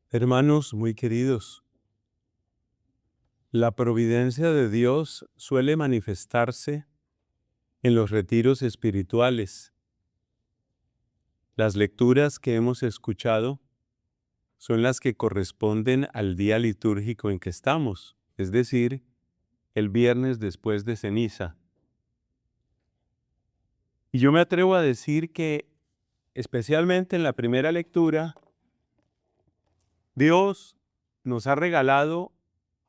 Hermanos muy queridos, la providencia de Dios suele manifestarse en los retiros espirituales. Las lecturas que hemos escuchado son las que corresponden al día litúrgico en que estamos, es decir, el viernes después de ceniza. Y yo me atrevo a decir que, especialmente en la primera lectura, Dios nos ha regalado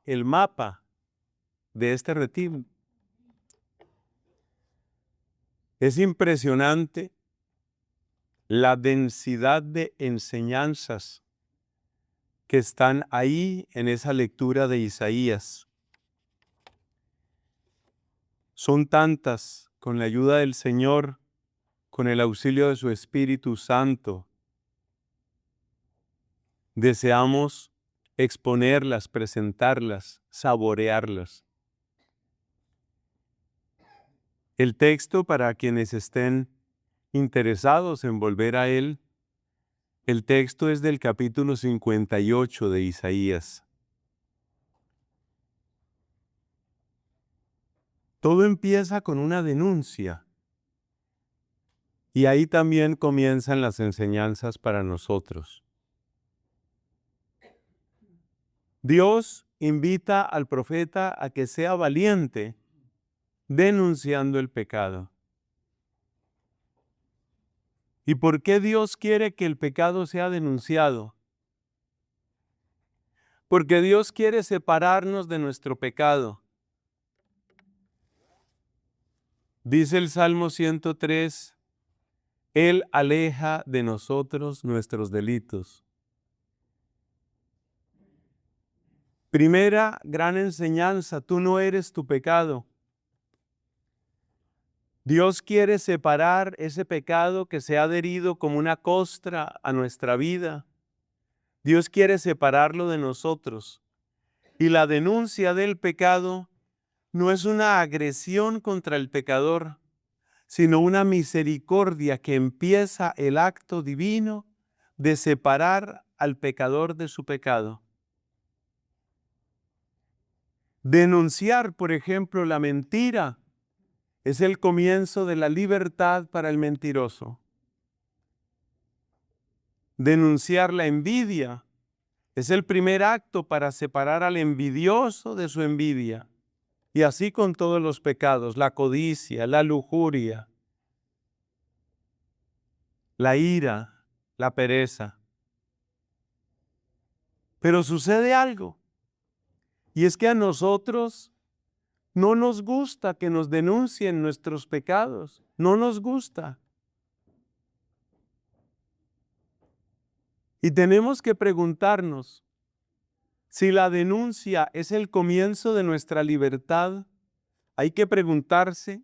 el mapa de este retiro. Es impresionante la densidad de enseñanzas que están ahí en esa lectura de Isaías. Son tantas, con la ayuda del Señor, con el auxilio de su Espíritu Santo. Deseamos exponerlas, presentarlas, saborearlas. El texto, para quienes estén interesados en volver a él, el texto es del capítulo 58 de Isaías. Todo empieza con una denuncia. Y ahí también comienzan las enseñanzas para nosotros. Dios invita al profeta a que sea valiente denunciando el pecado. ¿Y por qué Dios quiere que el pecado sea denunciado? Porque Dios quiere separarnos de nuestro pecado. Dice el Salmo 103, Él aleja de nosotros nuestros delitos. Primera gran enseñanza, tú no eres tu pecado. Dios quiere separar ese pecado que se ha adherido como una costra a nuestra vida. Dios quiere separarlo de nosotros. Y la denuncia del pecado no es una agresión contra el pecador, sino una misericordia que empieza el acto divino de separar al pecador de su pecado. Denunciar, por ejemplo, la mentira es el comienzo de la libertad para el mentiroso. Denunciar la envidia es el primer acto para separar al envidioso de su envidia. Y así con todos los pecados, la codicia, la lujuria, la ira, la pereza. Pero sucede algo, y es que a nosotros no nos gusta que nos denuncien nuestros pecados, no nos gusta. Y tenemos que preguntarnos, si la denuncia es el comienzo de nuestra libertad, hay que preguntarse,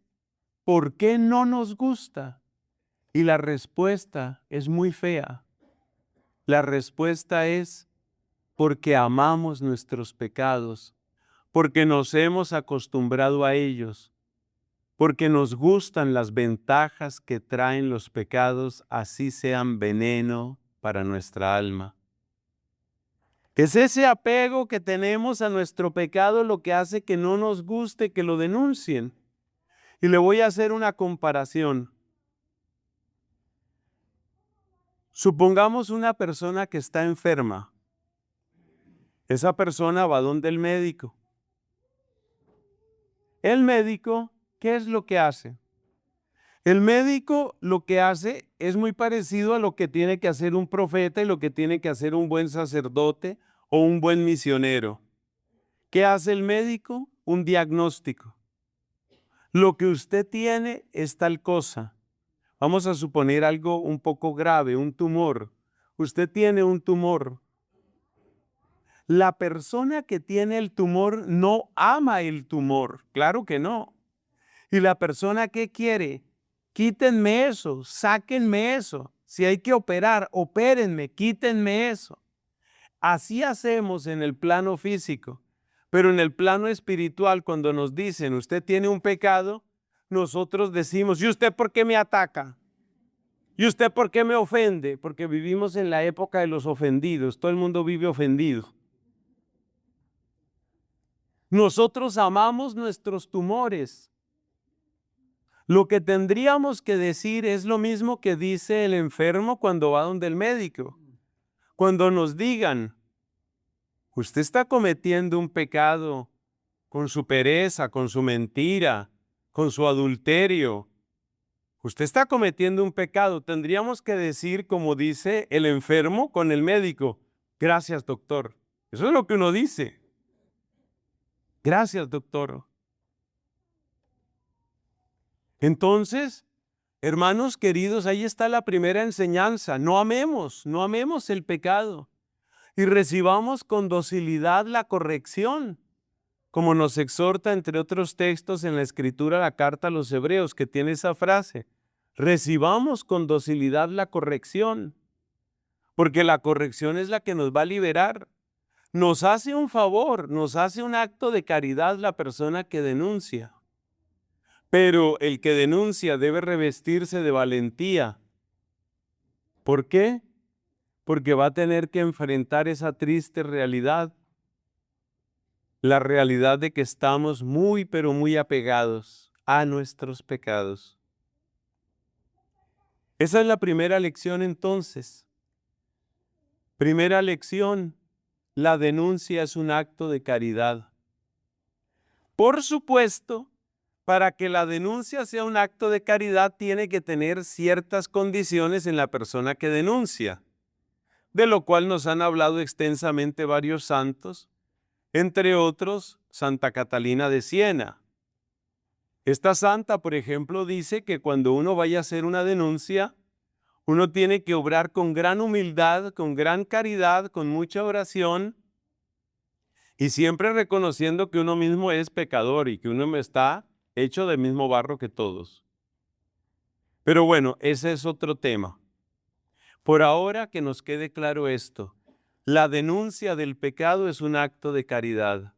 ¿por qué no nos gusta? Y la respuesta es muy fea. La respuesta es porque amamos nuestros pecados, porque nos hemos acostumbrado a ellos, porque nos gustan las ventajas que traen los pecados, así sean veneno para nuestra alma. Es ese apego que tenemos a nuestro pecado lo que hace que no nos guste que lo denuncien. Y le voy a hacer una comparación. Supongamos una persona que está enferma. Esa persona va donde el médico. El médico, ¿qué es lo que hace? El médico lo que hace es muy parecido a lo que tiene que hacer un profeta y lo que tiene que hacer un buen sacerdote o un buen misionero. ¿Qué hace el médico? Un diagnóstico. Lo que usted tiene es tal cosa. Vamos a suponer algo un poco grave, un tumor. Usted tiene un tumor. La persona que tiene el tumor no ama el tumor, claro que no. Y la persona que quiere, quítenme eso, sáquenme eso. Si hay que operar, opérenme, quítenme eso. Así hacemos en el plano físico, pero en el plano espiritual, cuando nos dicen, usted tiene un pecado, nosotros decimos, ¿y usted por qué me ataca? ¿Y usted por qué me ofende? Porque vivimos en la época de los ofendidos. Todo el mundo vive ofendido. Nosotros amamos nuestros tumores. Lo que tendríamos que decir es lo mismo que dice el enfermo cuando va donde el médico. Cuando nos digan, usted está cometiendo un pecado con su pereza, con su mentira, con su adulterio. Usted está cometiendo un pecado. Tendríamos que decir, como dice el enfermo con el médico, gracias, doctor. Eso es lo que uno dice. Gracias, doctor. Entonces, hermanos queridos, ahí está la primera enseñanza. No amemos el pecado y recibamos con docilidad la corrección, como nos exhorta, entre otros textos en la Escritura, la carta a los Hebreos, que tiene esa frase. Recibamos con docilidad la corrección, porque la corrección es la que nos va a liberar. Nos hace un favor, nos hace un acto de caridad la persona que denuncia. Pero el que denuncia debe revestirse de valentía. ¿Por qué? Porque va a tener que enfrentar esa triste realidad. La realidad de que estamos muy, pero muy apegados a nuestros pecados. Esa es la primera lección entonces. Primera lección, la denuncia es un acto de caridad. Por supuesto, para que la denuncia sea un acto de caridad, tiene que tener ciertas condiciones en la persona que denuncia, de lo cual nos han hablado extensamente varios santos, entre otros, Santa Catalina de Siena. Esta santa, por ejemplo, dice que cuando uno vaya a hacer una denuncia, uno tiene que obrar con gran humildad, con gran caridad, con mucha oración, y siempre reconociendo que uno mismo es pecador y que uno está hecho del mismo barro que todos. Pero bueno, ese es otro tema. Por ahora que nos quede claro esto, la denuncia del pecado es un acto de caridad.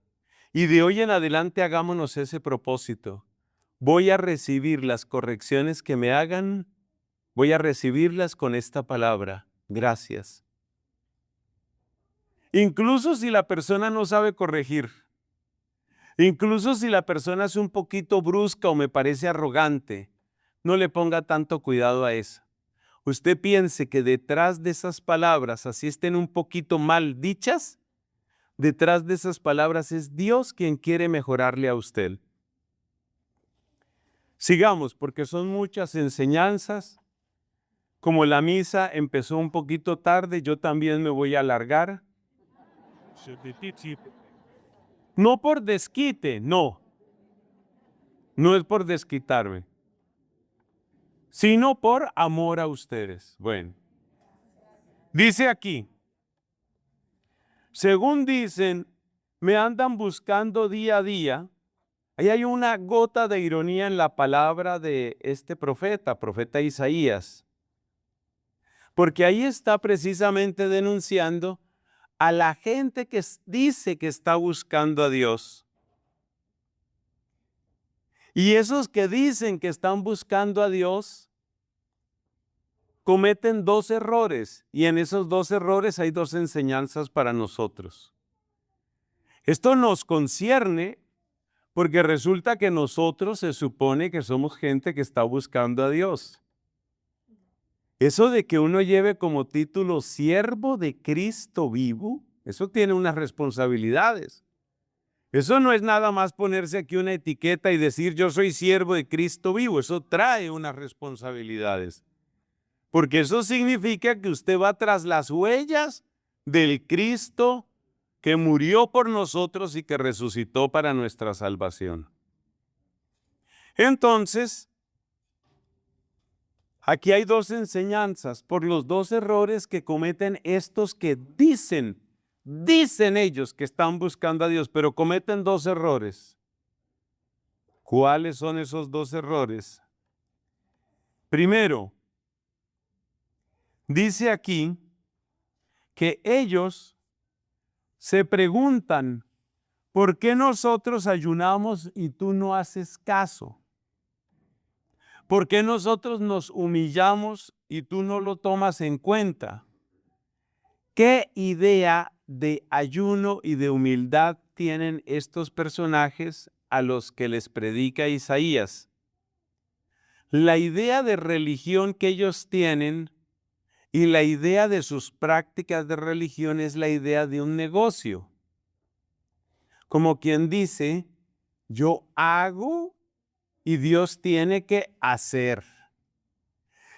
Y de hoy en adelante hagámonos ese propósito. Voy a recibir las correcciones que me hagan, voy a recibirlas con esta palabra, gracias. Incluso si la persona no sabe corregir, incluso si la persona es un poquito brusca o me parece arrogante, no le ponga tanto cuidado a eso. Usted piense que detrás de esas palabras, así estén un poquito mal dichas, detrás de esas palabras es Dios quien quiere mejorarle a usted. Sigamos, porque son muchas enseñanzas. Como la misa empezó un poquito tarde, yo también me voy a alargar. No por desquite, no. No es por desquitarme, sino por amor a ustedes. Bueno, dice aquí, según dicen, me andan buscando día a día. Ahí hay una gota de ironía en la palabra de este profeta Isaías, porque ahí está precisamente denunciando a la gente que dice que está buscando a Dios. Y esos que dicen que están buscando a Dios cometen dos errores, y en esos dos errores hay dos enseñanzas para nosotros. Esto nos concierne porque resulta que nosotros se supone que somos gente que está buscando a Dios. Eso de que uno lleve como título siervo de Cristo vivo, eso tiene unas responsabilidades. Eso no es nada más ponerse aquí una etiqueta y decir yo soy siervo de Cristo vivo, eso trae unas responsabilidades. Porque eso significa que usted va tras las huellas del Cristo que murió por nosotros y que resucitó para nuestra salvación. Entonces, aquí hay dos enseñanzas por los dos errores que cometen estos que dicen ellos que están buscando a Dios, pero cometen dos errores. ¿Cuáles son esos dos errores? Primero, dice aquí que ellos se preguntan, ¿por qué nosotros ayunamos y tú no haces caso? ¿Por qué nosotros nos humillamos y tú no lo tomas en cuenta. ¿Qué idea de ayuno y de humildad tienen estos personajes a los que les predica Isaías? La idea de religión que ellos tienen y la idea de sus prácticas de religión es la idea de un negocio. Como quien dice, yo hago y Dios tiene que hacer.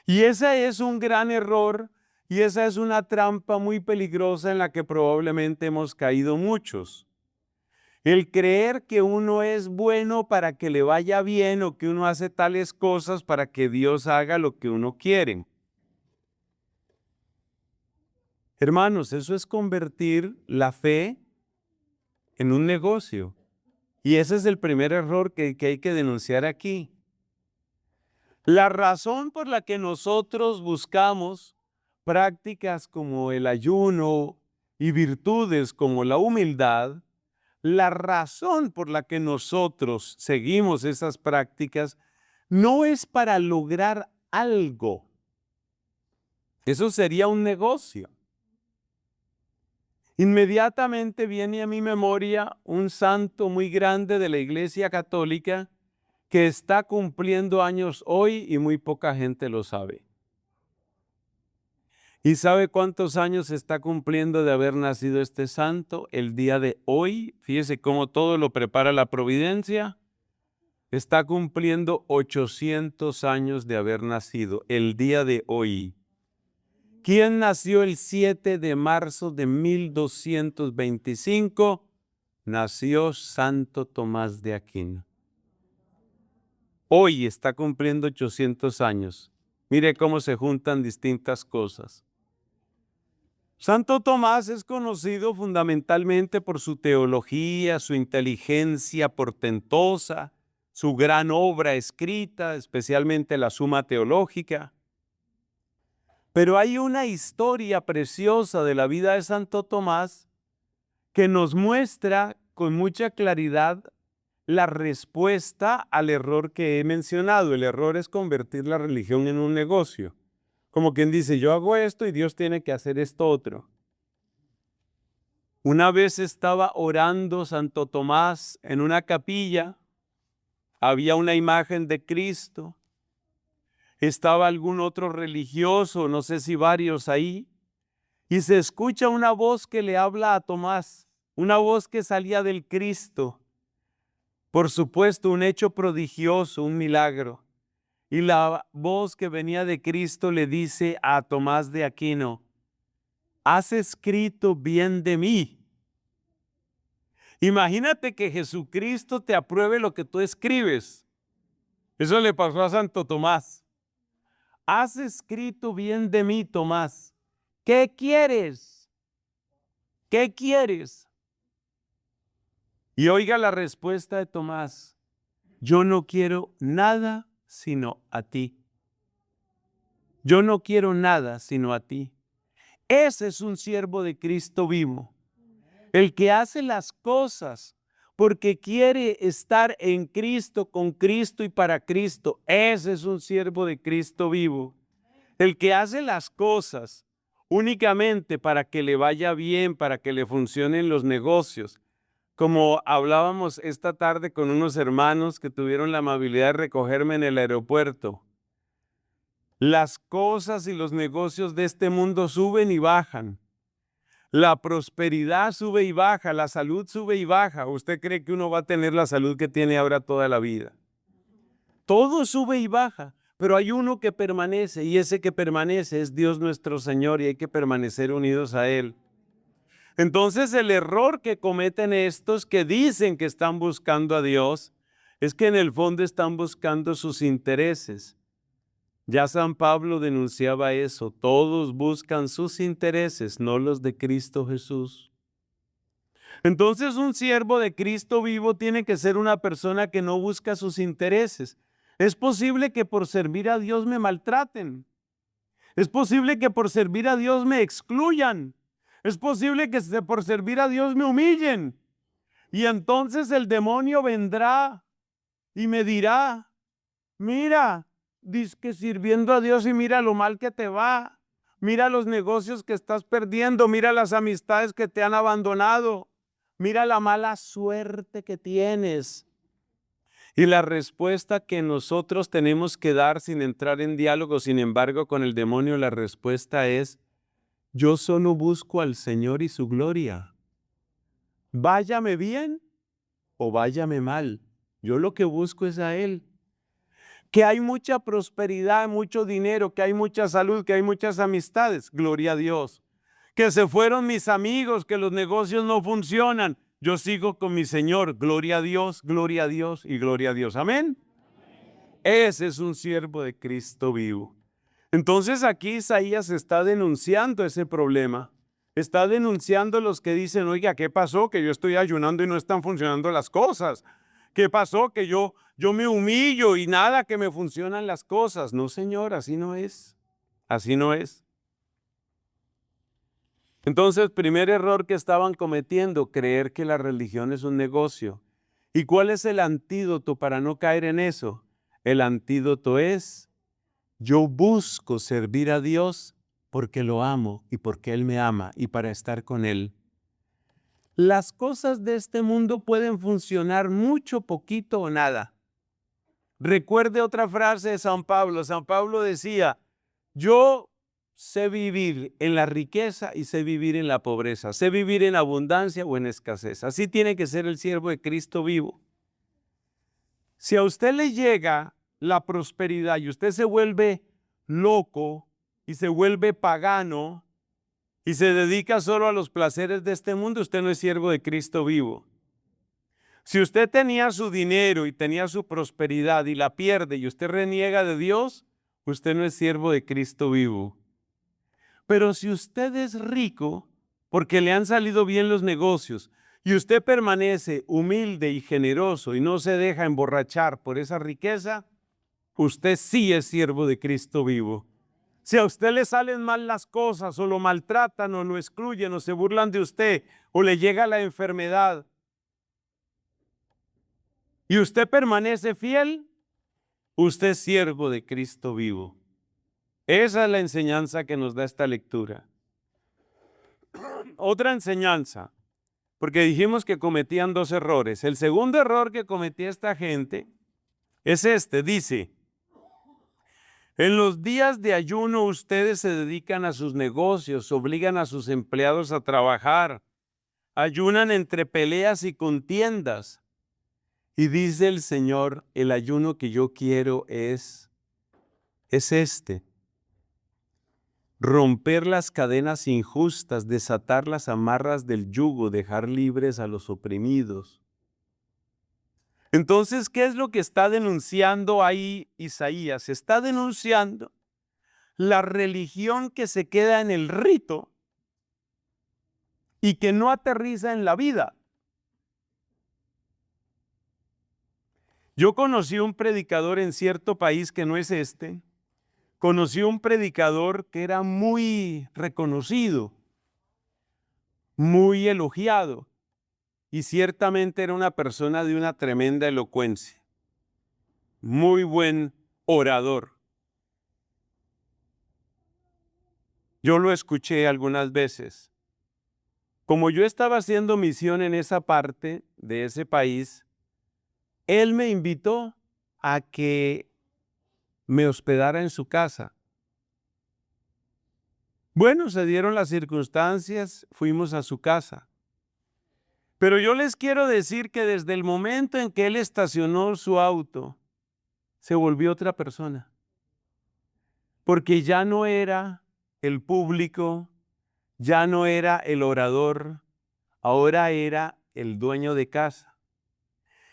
Y ese es un gran error y esa es una trampa muy peligrosa en la que probablemente hemos caído muchos. El creer que uno es bueno para que le vaya bien o que uno hace tales cosas para que Dios haga lo que uno quiere. Hermanos, eso es convertir la fe en un negocio. Y ese es el primer error que hay que denunciar aquí. La razón por la que nosotros buscamos prácticas como el ayuno y virtudes como la humildad, la razón por la que nosotros seguimos esas prácticas no es para lograr algo. Eso sería un negocio. Inmediatamente viene a mi memoria un santo muy grande de la Iglesia Católica que está cumpliendo años hoy y muy poca gente lo sabe. ¿Y sabe cuántos años está cumpliendo de haber nacido este santo? El día de hoy, fíjese cómo todo lo prepara la providencia, está cumpliendo 800 años de haber nacido, el día de hoy. ¿Quién nació el 7 de marzo de 1225? Nació Santo Tomás de Aquino. Hoy está cumpliendo 800 años. Mire cómo se juntan distintas cosas. Santo Tomás es conocido fundamentalmente por su teología, su inteligencia portentosa, su gran obra escrita, especialmente la Suma Teológica. Pero hay una historia preciosa de la vida de Santo Tomás que nos muestra con mucha claridad la respuesta al error que he mencionado. El error es convertir la religión en un negocio. Como quien dice, yo hago esto y Dios tiene que hacer esto otro. Una vez estaba orando Santo Tomás en una capilla, había una imagen de Cristo, estaba algún otro religioso, no sé si varios ahí, y se escucha una voz que le habla a Tomás, una voz que salía del Cristo. Por supuesto, un hecho prodigioso, un milagro. Y la voz que venía de Cristo le dice a Tomás de Aquino, has escrito bien de mí. Imagínate que Jesucristo te apruebe lo que tú escribes. Eso le pasó a Santo Tomás. Has escrito bien de mí, Tomás. ¿Qué quieres? ¿Qué quieres? Y oiga la respuesta de Tomás. Yo no quiero nada sino a ti. Yo no quiero nada sino a ti. Ese es un siervo de Cristo vivo. El que hace las cosas porque quiere estar en Cristo, con Cristo y para Cristo. Ese es un siervo de Cristo vivo. El que hace las cosas únicamente para que le vaya bien, para que le funcionen los negocios. Como hablábamos esta tarde con unos hermanos que tuvieron la amabilidad de recogerme en el aeropuerto. Las cosas y los negocios de este mundo suben y bajan. La prosperidad sube y baja, la salud sube y baja. ¿Usted cree que uno va a tener la salud que tiene ahora toda la vida? Todo sube y baja, pero hay uno que permanece y ese que permanece es Dios nuestro Señor y hay que permanecer unidos a Él. Entonces el error que cometen estos que dicen que están buscando a Dios es que en el fondo están buscando sus intereses. Ya San Pablo denunciaba eso, todos buscan sus intereses, no los de Cristo Jesús. Entonces un siervo de Cristo vivo tiene que ser una persona que no busca sus intereses. Es posible que por servir a Dios me maltraten. Es posible que por servir a Dios me excluyan. Es posible que por servir a Dios me humillen. Y entonces el demonio vendrá y me dirá, mira, dizque sirviendo a Dios y mira lo mal que te va. Mira los negocios que estás perdiendo, mira las amistades que te han abandonado, mira la mala suerte que tienes. Y la respuesta que nosotros tenemos que dar sin entrar en diálogo, sin embargo, con el demonio, la respuesta es: yo solo busco al Señor y su gloria. Váyame bien o váyame mal, yo lo que busco es a Él. Que hay mucha prosperidad, mucho dinero, que hay mucha salud, que hay muchas amistades, gloria a Dios. Que se fueron mis amigos, que los negocios no funcionan, yo sigo con mi Señor, gloria a Dios y gloria a Dios. Amén. Ese es un siervo de Cristo vivo. Entonces aquí Isaías está denunciando ese problema. Está denunciando los que dicen: oiga, ¿qué pasó? Que yo estoy ayunando y no están funcionando las cosas. ¿Qué pasó? Que yo me humillo y nada, que me funcionan las cosas. No, Señor, así no es. Así no es. Entonces, primer error que estaban cometiendo: creer que la religión es un negocio. ¿Y cuál es el antídoto para no caer en eso? El antídoto es: yo busco servir a Dios porque lo amo y porque Él me ama y para estar con Él. Las cosas de este mundo pueden funcionar mucho, poquito o nada. Recuerde otra frase de San Pablo. San Pablo decía: yo sé vivir en la riqueza y sé vivir en la pobreza, sé vivir en abundancia o en escasez. Así tiene que ser el siervo de Cristo vivo. Si a usted le llega la prosperidad y usted se vuelve loco y se vuelve pagano y se dedica solo a los placeres de este mundo, usted no es siervo de Cristo vivo. Si usted tenía su dinero y tenía su prosperidad y la pierde y usted reniega de Dios, usted no es siervo de Cristo vivo. Pero si usted es rico porque le han salido bien los negocios y usted permanece humilde y generoso y no se deja emborrachar por esa riqueza, usted sí es siervo de Cristo vivo. Si a usted le salen mal las cosas o lo maltratan o lo excluyen o se burlan de usted o le llega la enfermedad y usted permanece fiel, usted es siervo de Cristo vivo. Esa es la enseñanza que nos da esta lectura. Otra enseñanza, porque dijimos que cometían dos errores. El segundo error que cometía esta gente es este: dice: en los días de ayuno ustedes se dedican a sus negocios, obligan a sus empleados a trabajar, ayunan entre peleas y contiendas. Y dice el Señor: el ayuno que yo quiero es este: romper las cadenas injustas, desatar las amarras del yugo, dejar libres a los oprimidos. Entonces, ¿qué es lo que está denunciando ahí Isaías? Está denunciando la religión que se queda en el rito y que no aterriza en la vida. Yo conocí un predicador en cierto país que no es este. Conocí un predicador que era muy reconocido, muy elogiado, y ciertamente era una persona de una tremenda elocuencia, muy buen orador. Yo lo escuché algunas veces. Como yo estaba haciendo misión en esa parte de ese país, él me invitó a que me hospedara en su casa. Bueno, se dieron las circunstancias, fuimos a su casa. Pero yo les quiero decir que desde el momento en que él estacionó su auto, se volvió otra persona. Porque ya no era el público, ya no era el orador, ahora era el dueño de casa.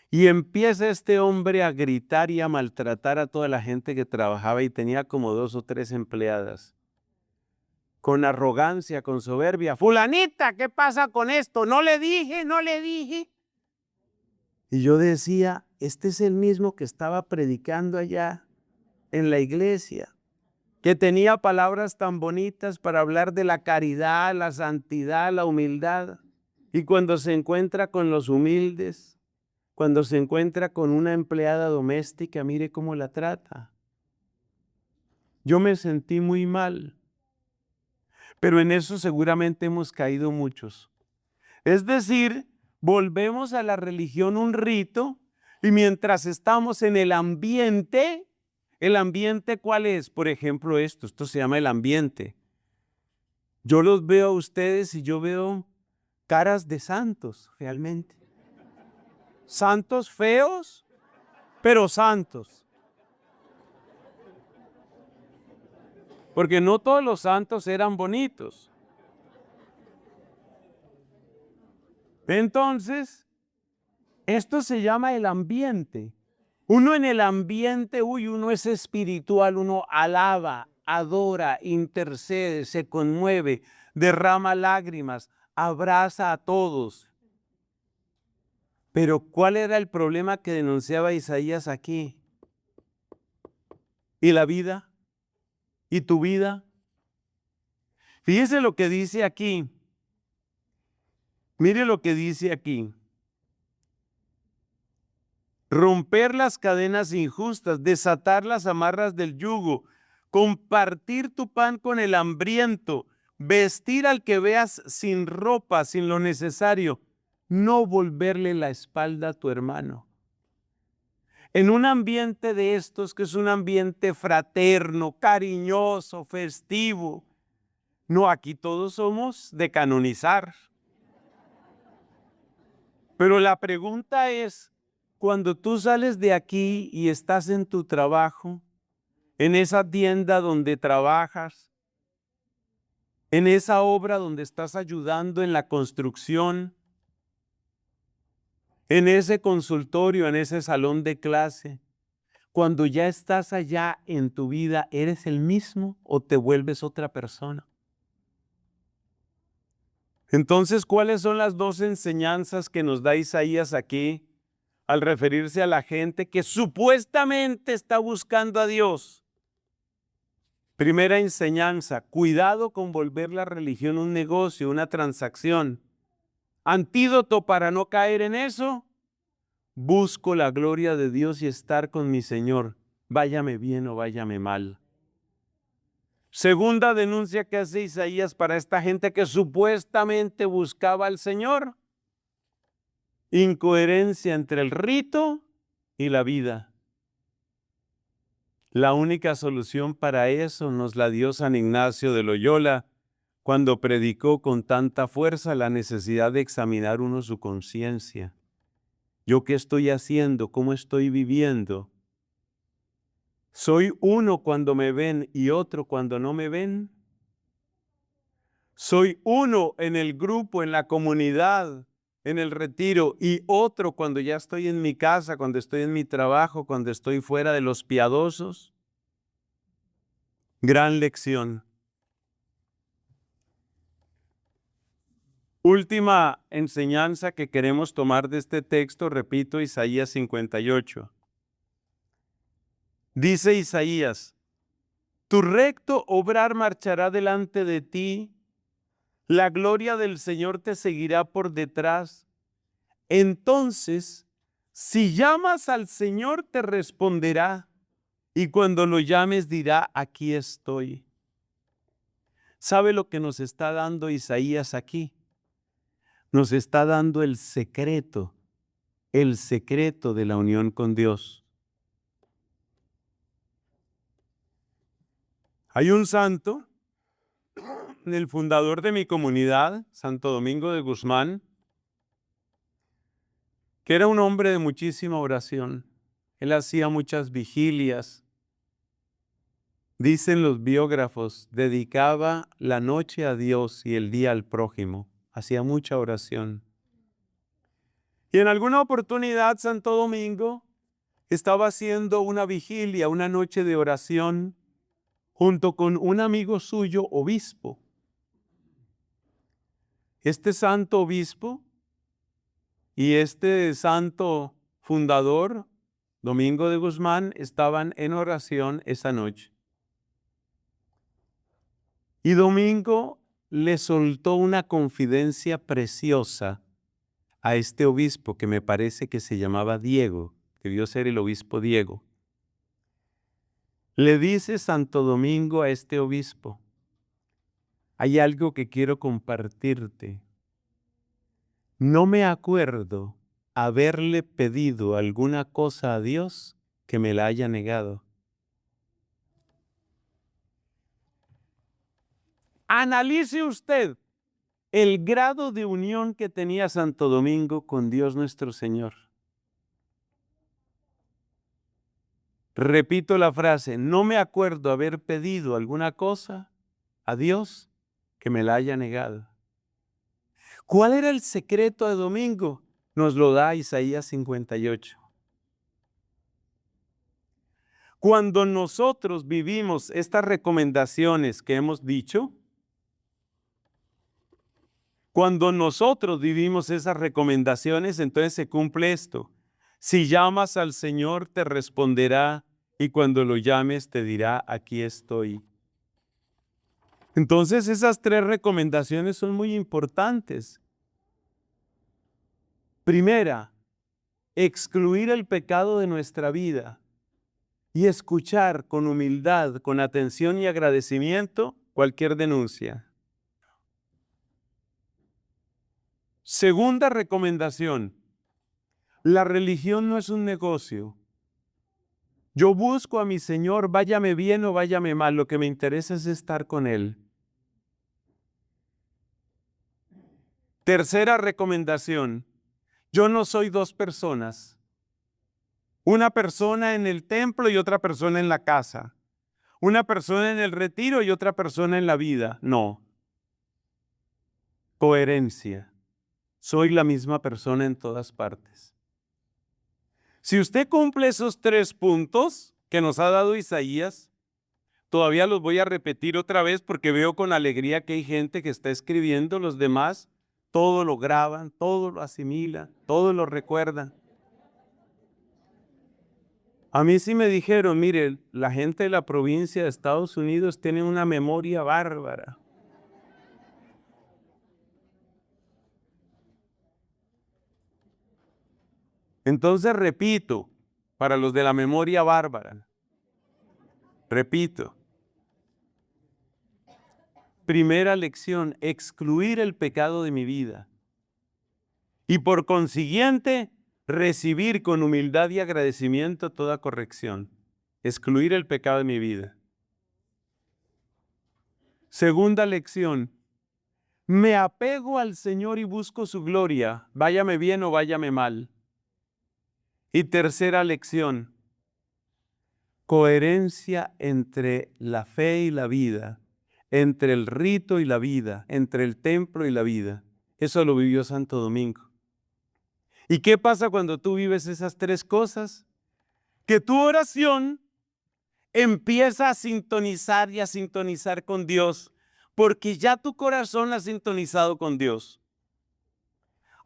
Y empieza este hombre a gritar y a maltratar a toda la gente que trabajaba, y tenía como 2 o 3 empleadas. Con arrogancia, con soberbia: fulanita, ¿qué pasa con esto? No le dije. Y yo decía: este es el mismo que estaba predicando allá en la iglesia, que tenía palabras tan bonitas para hablar de la caridad, la santidad, la humildad. Y cuando se encuentra con los humildes, cuando se encuentra con una empleada doméstica, mire cómo la trata. Yo me sentí muy mal, pero en eso seguramente hemos caído muchos. Es decir, volvemos a la religión un rito y mientras estamos en ¿el ambiente cuál es? Por ejemplo, esto se llama el ambiente. Yo los veo a ustedes y yo veo caras de santos, realmente. Santos feos, pero santos. Porque no todos los santos eran bonitos. Entonces, esto se llama el ambiente. Uno en el ambiente, uno es espiritual, uno alaba, adora, intercede, se conmueve, derrama lágrimas, abraza a todos. Pero ¿cuál era el problema que denunciaba Isaías aquí? ¿Y la vida? ¿Y tu vida? Fíjese lo que dice aquí. Mire lo que dice aquí. Romper las cadenas injustas, desatar las amarras del yugo, compartir tu pan con el hambriento, vestir al que veas sin ropa, sin lo necesario, no volverle la espalda a tu hermano. En un ambiente de estos, que es un ambiente fraterno, cariñoso, festivo, no, aquí todos somos de canonizar. Pero la pregunta es, cuando tú sales de aquí y estás en tu trabajo, en esa tienda donde trabajas, en esa obra donde estás ayudando en la construcción, en ese consultorio, en ese salón de clase, cuando ya estás allá en tu vida, ¿eres el mismo o te vuelves otra persona? Entonces, ¿cuáles son las dos enseñanzas que nos da Isaías aquí al referirse a la gente que supuestamente está buscando a Dios? Primera enseñanza, cuidado con volver la religión un negocio, una transacción. Antídoto para no caer en eso, busco la gloria de Dios y estar con mi Señor, váyame bien o váyame mal. Segunda denuncia que hace Isaías para esta gente que supuestamente buscaba al Señor, incoherencia entre el rito y la vida. La única solución para eso nos la dio San Ignacio de Loyola cuando predicó con tanta fuerza la necesidad de examinar uno su conciencia. ¿Yo qué estoy haciendo? ¿Cómo estoy viviendo? ¿Soy uno cuando me ven y otro cuando no me ven? ¿Soy uno en el grupo, en la comunidad, en el retiro y otro cuando ya estoy en mi casa, cuando estoy en mi trabajo, cuando estoy fuera de los piadosos? Gran lección. Última enseñanza que queremos tomar de este texto, repito, Isaías 58. Dice Isaías, tu recto obrar marchará delante de ti, la gloria del Señor te seguirá por detrás. Entonces, si llamas al Señor, te responderá, y cuando lo llames dirá, aquí estoy. ¿Sabe lo que nos está dando Isaías aquí? Nos está dando el secreto de la unión con Dios. Hay un santo, el fundador de mi comunidad, Santo Domingo de Guzmán, que era un hombre de muchísima oración. Él hacía muchas vigilias. Dicen los biógrafos, dedicaba la noche a Dios y el día al prójimo. Hacía mucha oración. Y en alguna oportunidad, Santo Domingo estaba haciendo una vigilia, una noche de oración, junto con un amigo suyo, obispo. Este santo obispo y este santo fundador, Domingo de Guzmán, estaban en oración esa noche. Y Domingo le soltó una confidencia preciosa a este obispo que me parece que se llamaba Diego, debió ser el obispo Diego. Le dice Santo Domingo a este obispo: hay algo que quiero compartirte. No me acuerdo haberle pedido alguna cosa a Dios que me la haya negado. Analice usted el grado de unión que tenía Santo Domingo con Dios nuestro Señor. Repito la frase: no me acuerdo haber pedido alguna cosa a Dios que me la haya negado. ¿Cuál era el secreto de Domingo? Nos lo da Isaías 58. Cuando nosotros vivimos estas recomendaciones que hemos dicho, cuando nosotros vivimos esas recomendaciones, entonces se cumple esto: si llamas al Señor, te responderá, y cuando lo llames, te dirá: aquí estoy. Entonces esas tres recomendaciones son muy importantes. Primera, excluir el pecado de nuestra vida y escuchar con humildad, con atención y agradecimiento cualquier denuncia. Segunda recomendación: la religión no es un negocio. Yo busco a mi Señor, váyame bien o váyame mal, lo que me interesa es estar con Él. Tercera recomendación: yo no soy dos personas. Una persona en el templo y otra persona en la casa. Una persona en el retiro y otra persona en la vida. No. Coherencia. Soy la misma persona en todas partes. Si usted cumple esos 3 puntos que nos ha dado Isaías, todavía los voy a repetir otra vez porque veo con alegría que hay gente que está escribiendo, los demás todo lo graban, todo lo asimilan, todo lo recuerdan. A mí sí me dijeron: mire, la gente de la provincia de Estados Unidos tiene una memoria bárbara. Entonces repito, para los de la memoria bárbara, repito. Primera lección: excluir el pecado de mi vida. Y por consiguiente, recibir con humildad y agradecimiento toda corrección. Excluir el pecado de mi vida. Segunda lección: me apego al Señor y busco su gloria, váyame bien o váyame mal. Y tercera lección: coherencia entre la fe y la vida, entre el rito y la vida, entre el templo y la vida. Eso lo vivió Santo Domingo. ¿Y qué pasa cuando tú vives esas tres cosas? Que tu oración empieza a sintonizar y a sintonizar con Dios, porque ya tu corazón ha sintonizado con Dios.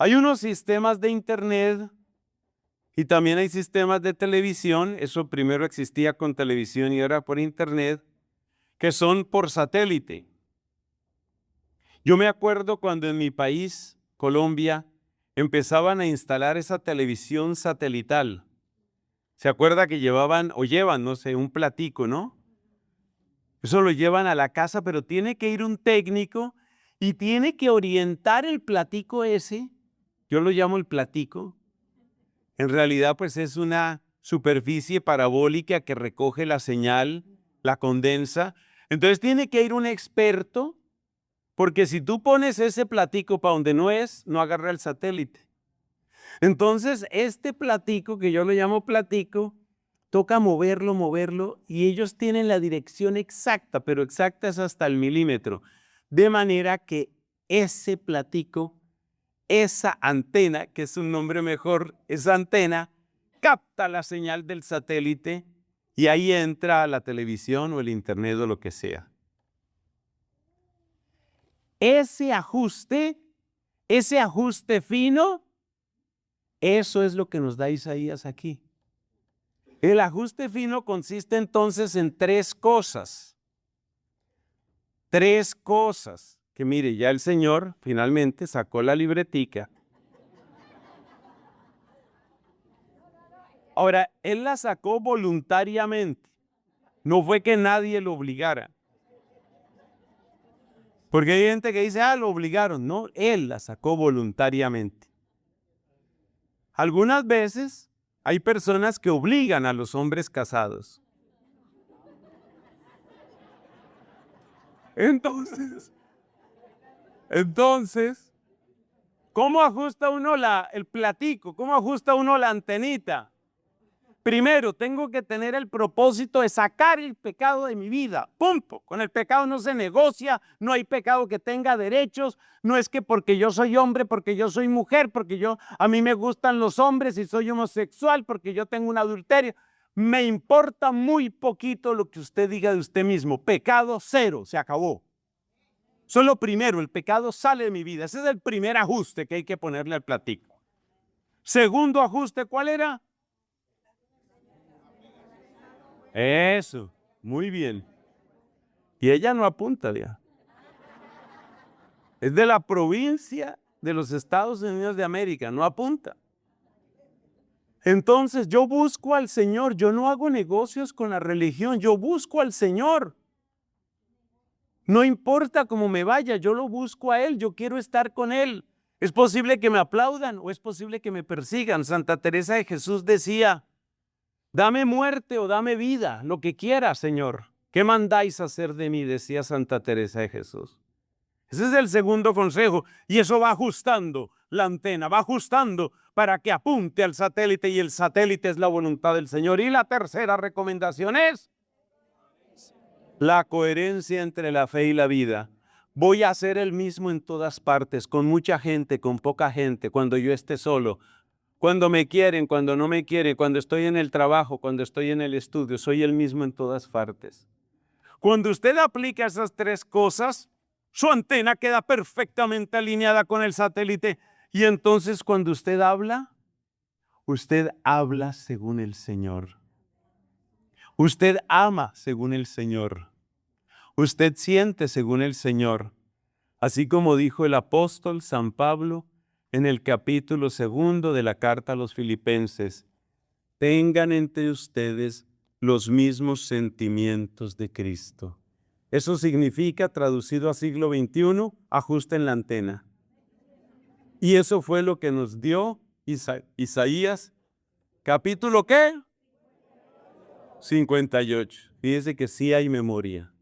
Hay unos sistemas de internet y también hay sistemas de televisión. Eso primero existía con televisión y ahora por internet, que son por satélite. Yo me acuerdo cuando en mi país, Colombia, empezaban a instalar esa televisión satelital. ¿Se acuerda que llevaban o llevan, no sé, un platico, ¿no? Eso lo llevan a la casa, pero tiene que ir un técnico y tiene que orientar el platico ese. Yo lo llamo el platico. En realidad, pues es una superficie parabólica que recoge la señal, la condensa. Entonces tiene que ir un experto, porque si tú pones ese platico para donde no es, no agarra el satélite. Entonces, este platico, que yo lo llamo platico, toca moverlo, y ellos tienen la dirección exacta, pero exacta es hasta el milímetro. De manera que ese platico, esa antena, que es un nombre mejor, esa antena, capta la señal del satélite y ahí entra la televisión o el internet o lo que sea. Ese ajuste fino, eso es lo que nos da Isaías aquí. El ajuste fino consiste entonces en tres cosas. Tres cosas que mire, ya el Señor finalmente sacó la libretica. Ahora, Él la sacó voluntariamente. No fue que nadie lo obligara. Porque hay gente que dice, lo obligaron. No, él la sacó voluntariamente. Algunas veces hay personas que obligan a los hombres casados. Entonces, ¿cómo ajusta uno el platico? ¿Cómo ajusta uno la antenita? Primero, tengo que tener el propósito de sacar el pecado de mi vida. Punto. Con el pecado no se negocia, no hay pecado que tenga derechos. No es que porque yo soy hombre, porque yo soy mujer, porque a mí me gustan los hombres y soy homosexual, porque yo tengo un adulterio. Me importa muy poquito lo que usted diga de usted mismo. Pecado cero, se acabó. Eso es lo primero, el pecado sale de mi vida. Ese es el primer ajuste que hay que ponerle al platico. Segundo ajuste, ¿cuál era? Eso, muy bien. Y ella no apunta ya. Es de la provincia de los Estados Unidos de América, no apunta. Entonces yo busco al Señor, yo no hago negocios con la religión, yo busco al Señor. No importa cómo me vaya, yo lo busco a Él, yo quiero estar con Él. Es posible que me aplaudan o es posible que me persigan. Santa Teresa de Jesús decía, dame muerte o dame vida, lo que quieras, Señor. ¿Qué mandáis hacer de mí? Decía Santa Teresa de Jesús. Ese es el segundo consejo y eso va ajustando la antena, va ajustando para que apunte al satélite y el satélite es la voluntad del Señor. Y la tercera recomendación es la coherencia entre la fe y la vida. Voy a hacer el mismo en todas partes, con mucha gente, con poca gente, cuando yo esté solo, cuando me quieren, cuando no me quieren, cuando estoy en el trabajo, cuando estoy en el estudio, soy el mismo en todas partes. Cuando usted aplica esas tres cosas, su antena queda perfectamente alineada con el satélite y entonces cuando usted habla según el Señor. Usted ama según el Señor. Usted siente según el Señor. Así como dijo el apóstol San Pablo en el capítulo 2 de la carta a los Filipenses, tengan entre ustedes los mismos sentimientos de Cristo. Eso significa, traducido a siglo XXI, ajusten la antena. Y eso fue lo que nos dio Isaías, capítulo ¿qué? 58. Fíjese que sí hay memoria.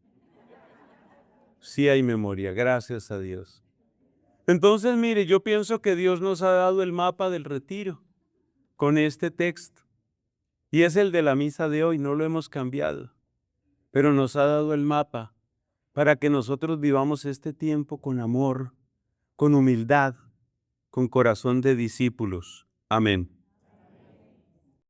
Sí hay memoria, gracias a Dios. Entonces, mire, yo pienso que Dios nos ha dado el mapa del retiro con este texto. Y es el de la misa de hoy, no lo hemos cambiado. Pero nos ha dado el mapa para que nosotros vivamos este tiempo con amor, con humildad, con corazón de discípulos. Amén.